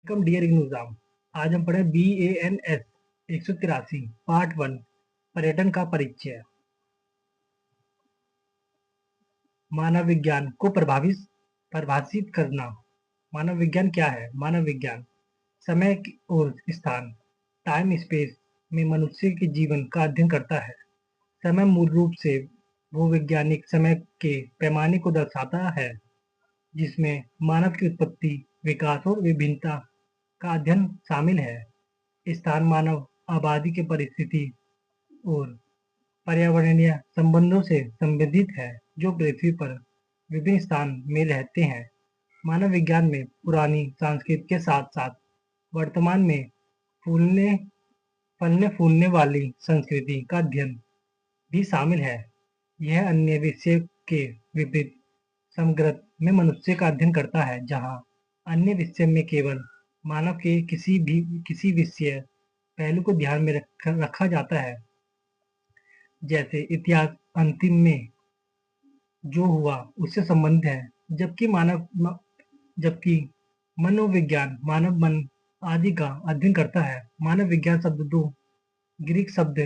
Welcome dear exam. आज हम पढ़े BANS 183 पार्ट 1 पर्यटन का परिचय। मानव विज्ञान को परिभाषित करना। मानव विज्ञान क्या है? मानव विज्ञान समय और स्थान टाइम स्पेस में मनुष्य के जीवन का अध्ययन करता है। समय मूल रूप से भूवैज्ञानिक समय के पैमाने को दर्शाता है जिसमें मानव की उत्पत्ति, विकास और विभिन्नता का अध्ययन शामिल है। स्थान मानव आबादी के परिस्थिति और पर्यावरणीय संबंधों से संबंधित है जो पृथ्वी पर विभिन्न स्थान में रहते हैं। मानव विज्ञान में पुरानी संस्कृति के साथ साथ वर्तमान में फूलने फलने फूलने वाली संस्कृति का अध्ययन भी शामिल है। यह अन्य विषय के विपरीत समग्र में मनुष्य का अध्ययन करता है, जहाँ अन्य विषय में केवल मानव के किसी विषय पहलू को ध्यान में रखा जाता है, जैसे इतिहास अंतिम में जो हुआ उससे संबंधित है, जबकि मनोविज्ञान मानव मन आदि का अध्ययन करता है। मानव विज्ञान शब्द दो ग्रीक शब्द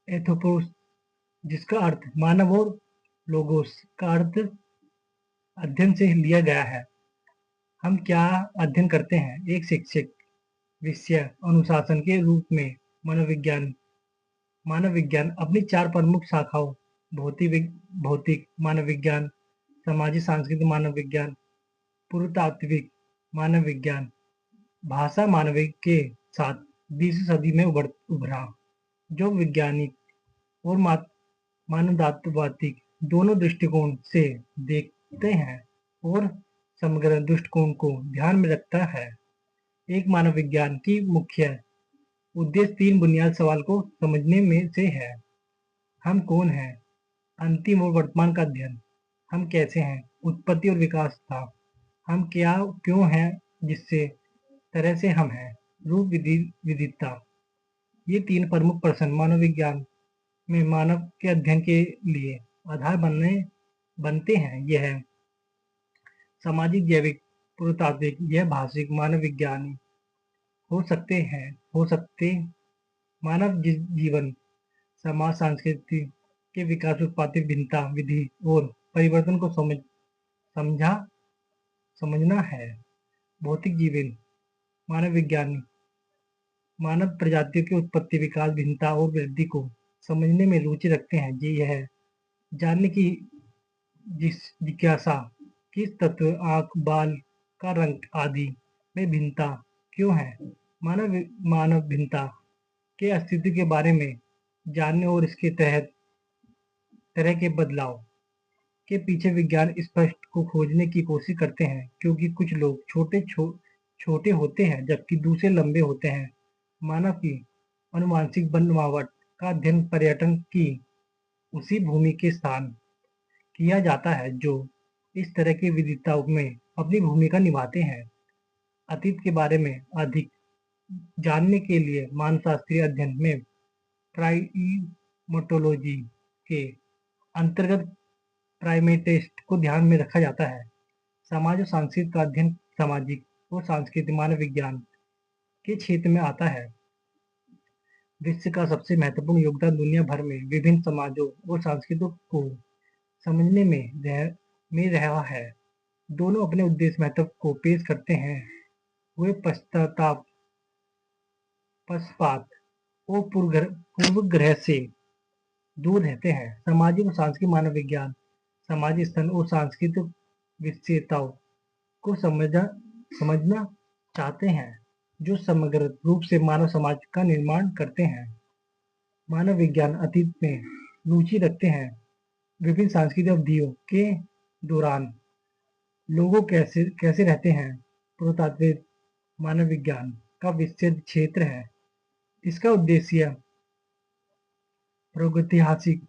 एथोपोस जिसका अर्थ मानव और लोगोस का अर्थ अध्ययन से लिया गया है। हम क्या अध्ययन करते हैं? एक शिक्षक विषय अनुशासन के रूप में मानव विज्ञान अपनी चार प्रमुख शाखाओं भौतिक मानव विज्ञान, सामाजिक सांस्कृतिक मानव विज्ञान, पुरातात्विक मानव विज्ञान, भाषा मानविक के साथ 20वीं सदी में उभरा, जो वैज्ञानिक और मानवतावादी दोनों दृष्टिकोण से देखते हैं और समग्र दृष्टिकोण को ध्यान में रखता है। एक मानव विज्ञान की मुख्य उद्देश्य तीन बुनियादी सवाल को समझने में से है। हम कौन हैं? अंतिम और वर्तमान का अध्ययन। हम कैसे हैं? उत्पत्ति और विकास था। हम क्यों हैं जिससे तरह से हम हैं? रूप विदिता। ये तीन प्रमुख प्रश्न मानव विज्ञान में मानव के अध्ययन के लिए आधार बनते हैं। यह सामाजिक, जैविक, पुरातात्विक, यह भाषिक मानव विज्ञानी हो सकते मानव जीवन, समाज, संस्कृति के विकास, उत्पादक भिन्नता, विधि और परिवर्तन को समझना है। भौतिक जीवन मानव विज्ञानी मानव प्रजातियों की उत्पत्ति, विकास, भिन्नता और वृद्धि को समझने में रुचि रखते हैं। यह जानने की जिज्ञासा किस तत्व, आंख, बाल का रंग आदि में भिन्नता क्यों है, मानव भिन्नता के अस्तित्व के बारे में जानने और इसके तरह के बदलाव के पीछे विज्ञान स्पष्ट को खोजने की कोशिश करते हैं, क्योंकि कुछ लोग छोटे होते हैं जबकि दूसरे लंबे होते हैं। मानव की अनुवांशिक बनावट का अध्ययन पर्यटन की उसी भूमि के स्थान किया जाता है जो इस तरह की विविधताओं में अपनी भूमिका निभाते हैं। अतीत के बारे में अधिक जानने के लिए मानवशास्त्रीय अध्ययन में प्राइमेटोलॉजी के अंतर्गत प्राइमेटेस्ट को ध्यान में रखा जाता है। समाज और संस्कृति का अध्ययन सामाजिक और सांस्कृतिक मानव विज्ञान के क्षेत्र में आता है। विश्व का सबसे महत्वपूर्ण योगदान दुनिया भर में विभिन्न समाजों और संस्कृतियों को समझने में रहा है। दोनों अपने उद्देश्य महत्व को पेश करते हैं। वे पक्षपात और पूर्वग्रह से दूर रहते हैं। सामाजिक और सांस्कृतिक मानव विज्ञान सामाजिक स्तर और सांस्कृतिक विशेषताओं को समझना चाहते हैं जो समग्र रूप से मानव समाज का निर्माण करते हैं। मानव विज्ञान अतीत में रुचि रखते हैं। विभिन्न सांस्कृतिक अवधियों के दौरान लोगों कैसे रहते हैं। पुरातात्विक मानव विज्ञान का विस्तृत क्षेत्र है। इसका उद्देश्य प्रागैतिहासिक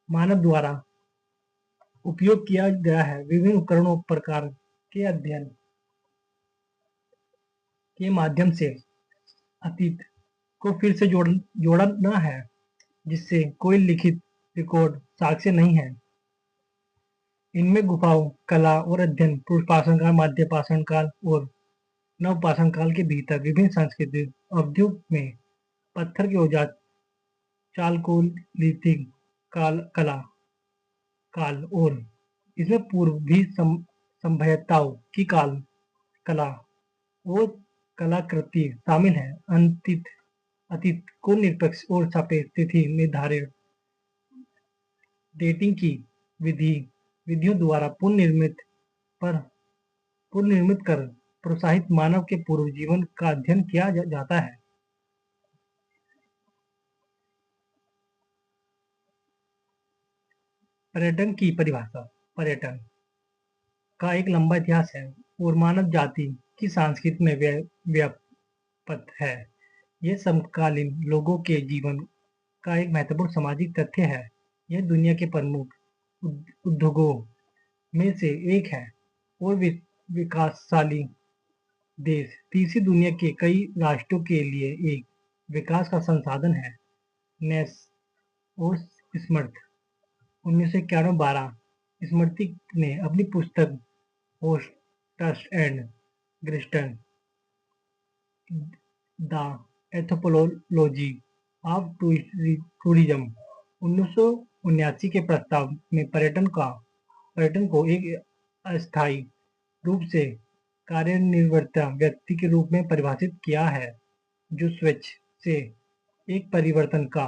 मानव द्वारा उपयोग किया गया है विभिन्न उपकरणों प्रकार के अध्ययन के माध्यम से अतीत को फिर से जोड़ना है, जिससे कोई लिखित रिकॉर्ड साक्ष्य नहीं है। इनमें गुफाओं, कला और अध्ययन, पूर्व पाषाण काल, मध्य पाषाण काल और नवपाषाण काल के भीतर विभिन्न सांस्कृतिक अवधियों में पत्थर के औजार चालकोलिथिक कला काल और इसमें पूर्व भी सभ्यताओं की कला और कलाकृति शामिल है। अतीत को निरपेक्ष और सापेक्ष तिथि निर्धारित डेटिंग की विधियों द्वारा पुनर्निर्मित कर प्रोत्साहित मानव के पूर्व जीवन का अध्ययन किया जाता है। पर्यटन की परिभाषा। पर्यटन का एक लंबा इतिहास है और मानव जाति की संस्कृति में व्याप्त है। यह समकालीन लोगों के जीवन का एक महत्वपूर्ण सामाजिक तथ्य है। यह दुनिया के प्रमुख उद्योगों में से एक है और विकासशाली देश तीसरी दुनिया के कई राष्ट्रों के लिए एक विकास का संसाधन है। नेस और स्मर्थ 1991-12 स्मृति ने अपनी पुस्तक hosts and guests the anthropology of tourism 1979 के प्रस्ताव में पर्यटन को एक अस्थायी रूप से कार्यनिर्वृत्त व्यक्ति के रूप में परिभाषित किया है जो स्वेच्छ से एक परिवर्तन का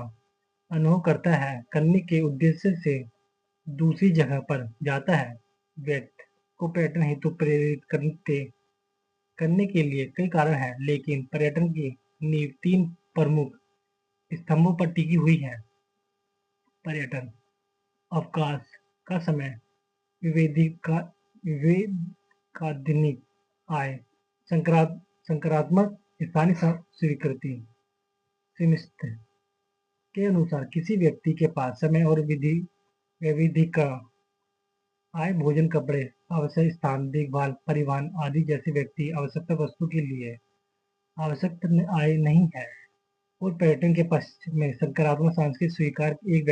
अनुभव करने के उद्देश्य से दूसरी जगह पर जाता है। व्यक्ति को पर्यटन हेतु प्रेरित करने के लिए कई कारण हैं, लेकिन पर्यटन की नींव 3 प्रमुख स्तंभों पर टिकी हुई है। पर्यटन अवकाश का समय, विवेकाधीन आय, सकारात्मक स्थानीय स्वीकृति। स्मिथ के अनुसार किसी व्यक्ति के पास समय और विधि का आय, भोजन, कपड़े, आवश्यक स्थान, देखभाल, परिवहन आदि जैसे व्यक्ति आवश्यकता वस्तु के लिए आवश्यक आय नहीं है। और पर्यटन के पश्च में सकारात्मक सांस्कृतिक स्वीकार एक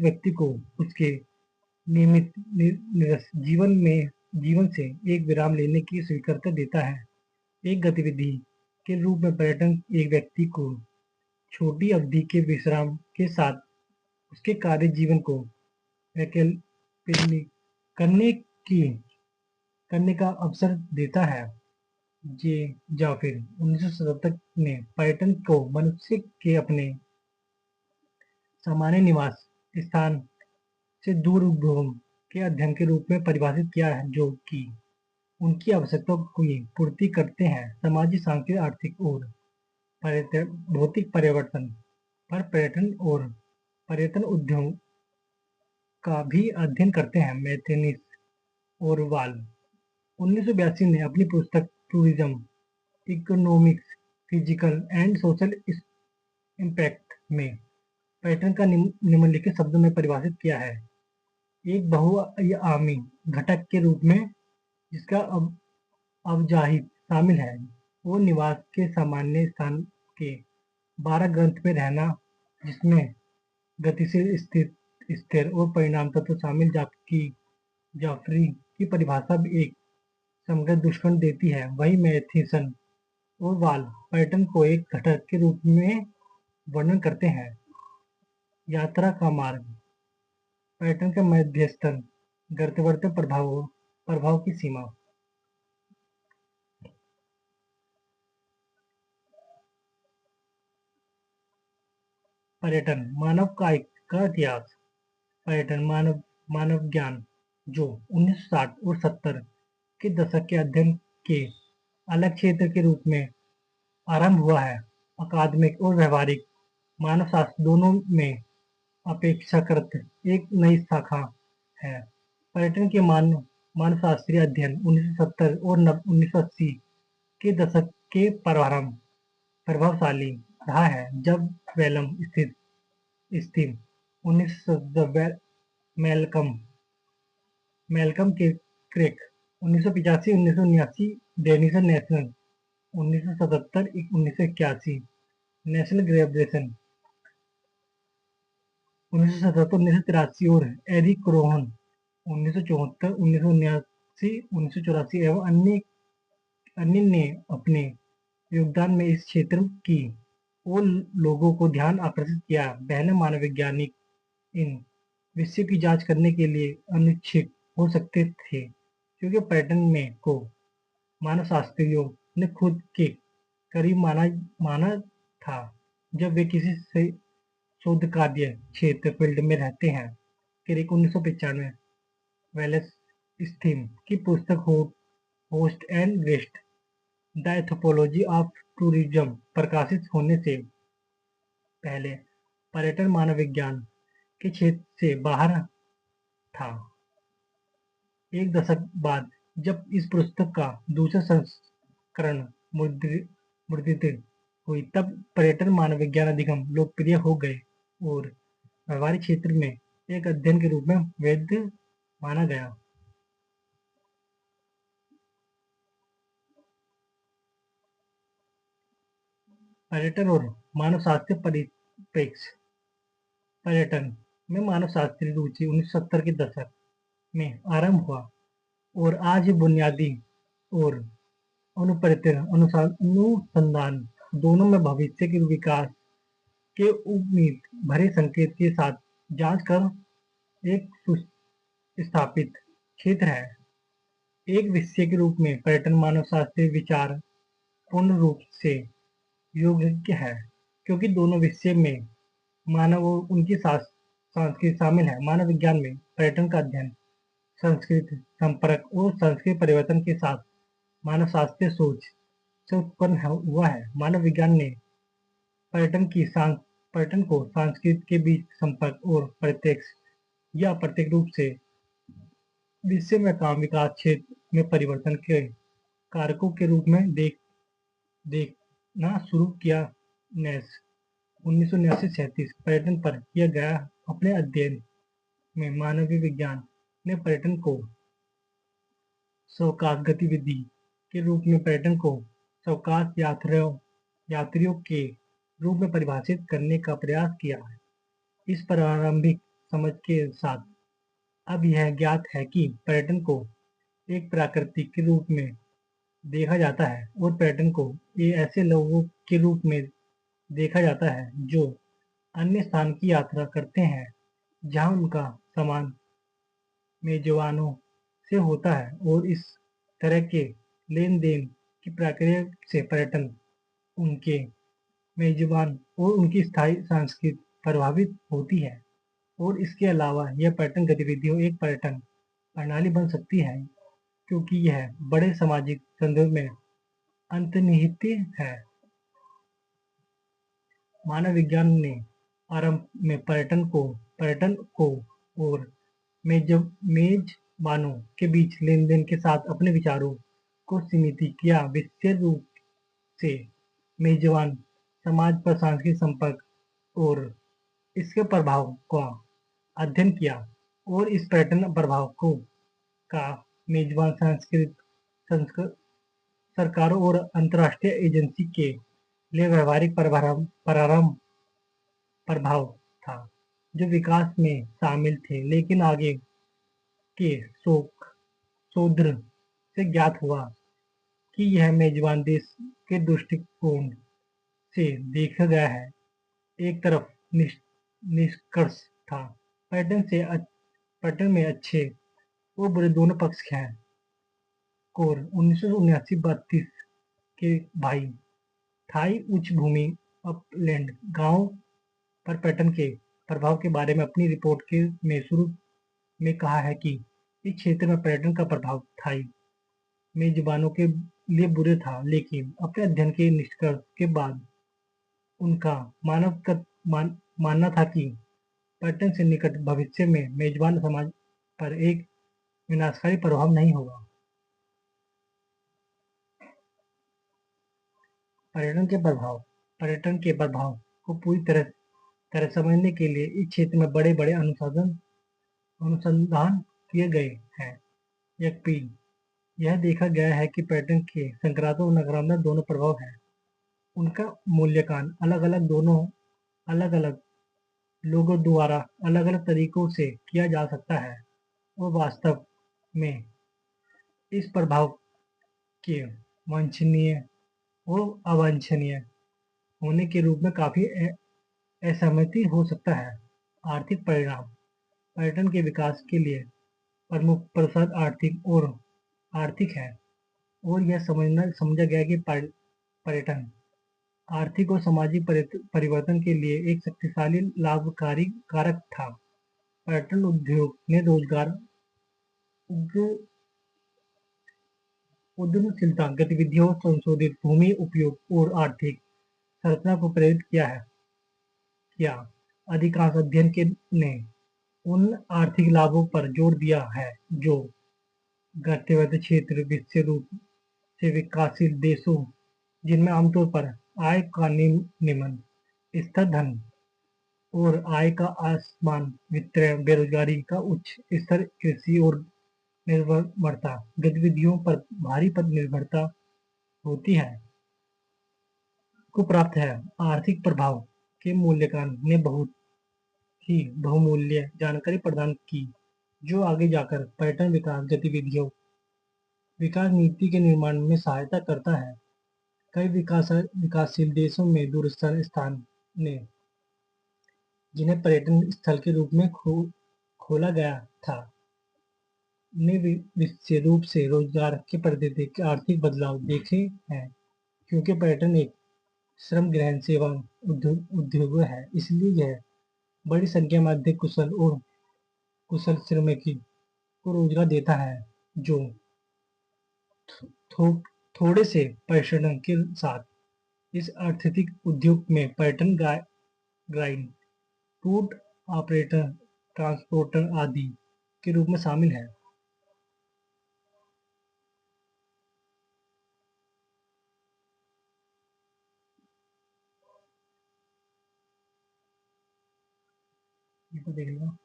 व्यक्ति को उसके नियमित जीवन से एक विराम लेने की स्वीकृति देता है। एक गतिविधि के रूप में पर्यटन एक व्यक्ति को छोटी अवधि के विश्राम के साथ उसके कार्य जीवन को वैकल्पिक करने का अवसर देता है। या फिर 1977 ने पर्यटन को मनुष्य के अपने सामान्य निवास स्थान से दूर उपभोग के अध्ययन के रूप में परिभाषित किया है, जो कि उनकी आवश्यकताओं की पूर्ति करते हैं। सामाजिक, सांस्कृतिक, आर्थिक और भौतिक परिवर्तन पर पर्यटन उद्योग का भी अध्ययन करते हैं। मैथेनिस और वाल 1982 ने अपनी पुस्तक tourism economics, physical and social impact में पर्यटन का निम्नलिखित शब्दों में परिभाषित किया है। एक बहुआयामी घटक के रूप में जिसका अवजाहिद शामिल है वो निवास के सामान्य स्थान के 12 ग्रंथ में रहना, जिसमें गतिशील, स्थिर और परिणाम तत्व शामिल, जबकि जाफरी की परिभाषा भी एक समग्र दृष्टिकोण देती है। वही मैथेसन और वाल पर्यटन को एक घटक के रूप में वर्णन करते हैं। यात्रा का मार्ग पर्यटन का मध्यस्थल, गंतव्य प्रभाव की सीमा। पर्यटन मानव का इतिहास। पर्यटन मानव ज्ञान जो 1960 और 70 के दशक के अध्ययन के अलग क्षेत्र के रूप में आरंभ हुआ है। अकादमिक और व्यवहारिक मानवशास्त्र दोनों में अपेक्षाकृत एक नई शाखा है। पर्यटन के मानवशास्त्रीय अध्ययन 1970 और 1980 के दशक के प्रारंभ प्रभावशाली रहा है, जब वेलम स्थित 1970 मेलकम के क्रेक 1985-1979, डेनिस नेशनल 1977-1981, नेशनल ग्रेब्रेशन 1977-1983 और एरिक क्रोहन 1974-1979-1984 एवं अन्य अनिल ने अपने योगदान में इस क्षेत्र की ओर लोगों को ध्यान आकर्षित किया। पहले मानव वैज्ञानिक इन विषयों की जांच करने के लिए अनिच्छुक हो सकते थे, क्योंकि पर्यटन में को मानवशास्त्रियों ने खुद के करीब माना था। जब वे किसी से शोध कार्य क्षेत्र फील्ड में रहते हैं। फिर एक 1995 वेलेस स्टीम की पुस्तक host and guest the anthropology of tourism प्रकाशित होने से पहले पर्यटन मानव विज्ञान के क्षेत्र से बाहर था। एक दशक बाद जब इस पुस्तक का दूसरा संस्करण मुद्रित हुई, तब पर्यटन मानव विज्ञान अधिगम लोकप्रिय हो गए और व्यावहारिक क्षेत्र में एक अध्ययन के रूप में वैध माना गया। पर्यटन और मानवशास्त्र परिप्रेक्ष्य। पर्यटन में मानवशास्त्रीय रुचि 1970 के दशक में आरंभ हुआ और आज बुनियादी और अनुसंधान दोनों में भविष्य के विकास के उम्मीद भरे संकेत के साथ जांच कर एक सुस्थापित क्षेत्र है। एक विषय के रूप में पर्यटन मानवशास्त्रीय विचार पूर्ण रूप से योग्य है, क्योंकि दोनों विषय में मानव और उनकी संस्कृति शामिल है। मानव विज्ञान में पर्यटन का अध्ययन संस्कृति संपर्क और संस्कृति परिवर्तन के साथ मानवशास्त्रीय सोच से उत्पन्न हुआ है। मानव विज्ञान ने पर्यटन को संस्कृति के बीच संपर्क और प्रत्यक्ष या अप्रत्यक्ष रूप से विषय में काम विकास क्षेत्र में परिवर्तन के कारकों के रूप में देखना शुरू किया। 1979-37 पर्यटन पर किया गया अपने अध्ययन में मानवीय विज्ञान ने पर्यटन को शौकास गतिविधि के रूप में पर्यटन को शौकास यात्रियों के रूप में परिभाषित करने का प्रयास किया है। इस प्रारंभिक समझ के साथ अब यह ज्ञात है कि पर्यटन को एक प्रकृति के रूप में देखा जाता है और पर्यटन को ये ऐसे लोगों के रूप में देखा जाता है जो अन्य स्थान की यात्रा करते हैं जहां उनका सामान मेजबानों से होता है, और इस तरह के लेन देन की प्रक्रिया से पर्यटन उनके मेजबान और उनकी स्थायी संस्कृति प्रभावित होती है। और इसके अलावा यह पर्यटन गतिविधियों एक पर्यटन प्रणाली बन सकती है, क्योंकि यह बड़े सामाजिक संदर्भ में अंतर्निहित है। मानव विज्ञान ने आरंभ में पर्यटन को और मेजबानों के बीच लेन-देन के साथ अपने विचारों को सीमित किया। विशेष रूप से मेजबान समाज पर सांस्कृतिक संपर्क और इसके प्रभाव का अध्ययन किया, और इस पर्यटन प्रभाव का मेजबान सरकारों और अंतर्राष्ट्रीय एजेंसी के लिए व्यावहारिक प्रभाव था, जो विकास में शामिल थे। लेकिन आगे के शोध से ज्ञात हुआ कि यह मेजबान देश के दृष्टिकोण से देखा गया है। एक तरफ निष्कर्ष था पर्यटन में अच्छे और बुरे दोनों पक्ष हैं। कोर 1979-32 के भाई थाई उच्चभूमि अपलैंड गांव पर पर्यटन के प्रभाव के बारे में अपनी रिपोर्ट में शुरू में कहा है कि इस क्षेत्र में पर्यटन का प्रभाव थाई मेजबानों के लिए बुरे था, लेकिन अपने अध्ययन के निष्कर्ष के बाद उनका मानना था कि पर्यटन से निकट भविष्य में मेजबान समाज पर एक विनाशकारी प्रभाव नहीं होगा। पर्यटन के प्रभाव को पूरी तरह समझने के लिए इस क्षेत्र में बड़े-बड़े अनुसंधान किए गए हैं। यह देखा गया है कि पर्यटन के सकारात्मक और नकारात्मक दोनों प्रभाव हैं। उनका मूल्यांकन अलग-अलग लोगों द्वारा अलग-अलग तरीकों से किया जा सकता है, और वास्तव में इस प्रभाव के वांछनीय और अवांछनीय होने के रूप में काफी असहमति हो सकता है। आर्थिक परिणाम पर्यटन के विकास के लिए प्रमुख प्रसाद आर्थिक है और यह समझा गया कि पर्यटन आर्थिक और सामाजिक परिवर्तन के लिए एक शक्तिशाली लाभकारी कारक था। पर्यटन उद्योग ने रोजगार उद्य- उद्यमशीलता गतिविधियों संशोधित भूमि उपयोग और आर्थिक संरचना को प्रेरित किया। अधिकांश अध्ययन ने उन आर्थिक लाभों पर जोर दिया है जो गत्यवत क्षेत्र विशेष रूप से विकासशील देशों जिनमें आमतौर पर आय का निम्न स्तर धन और आय का असमान वितरण बेरोजगारी का उच्च स्तर कृषि और निर्भरता गतिविधियों पर भारी पर निर्भरता होती है को प्राप्त है। आर्थिक प्रभाव के मूल्यांकन ने बहुत ही बहुमूल्य जानकारी प्रदान की जो आगे जाकर पर्यटन विकास नीति के निर्माण में सहायता करता है। कई विकासशील देशों में दूरस्थ स्थान ने जिन्हें पर्यटन स्थल के रूप में खोला गया था ने विशेष रूप से रोजगार के प्रति आर्थिक बदलाव देखे हैं क्योंकि पर्यटन एक श्रम ग्रहण सेवा उद्योग है इसलिए यह बड़ी संख्या में अधिक कुशल श्रमिकी को रोजगार देता है जो थो, थोड़े से परिश्रम के साथ इस आर्थिक उद्योग में पर्यटन गाइड टूर ऑपरेटर ट्रांसपोर्टर आदि के रूप में शामिल है। ये तो देख लो।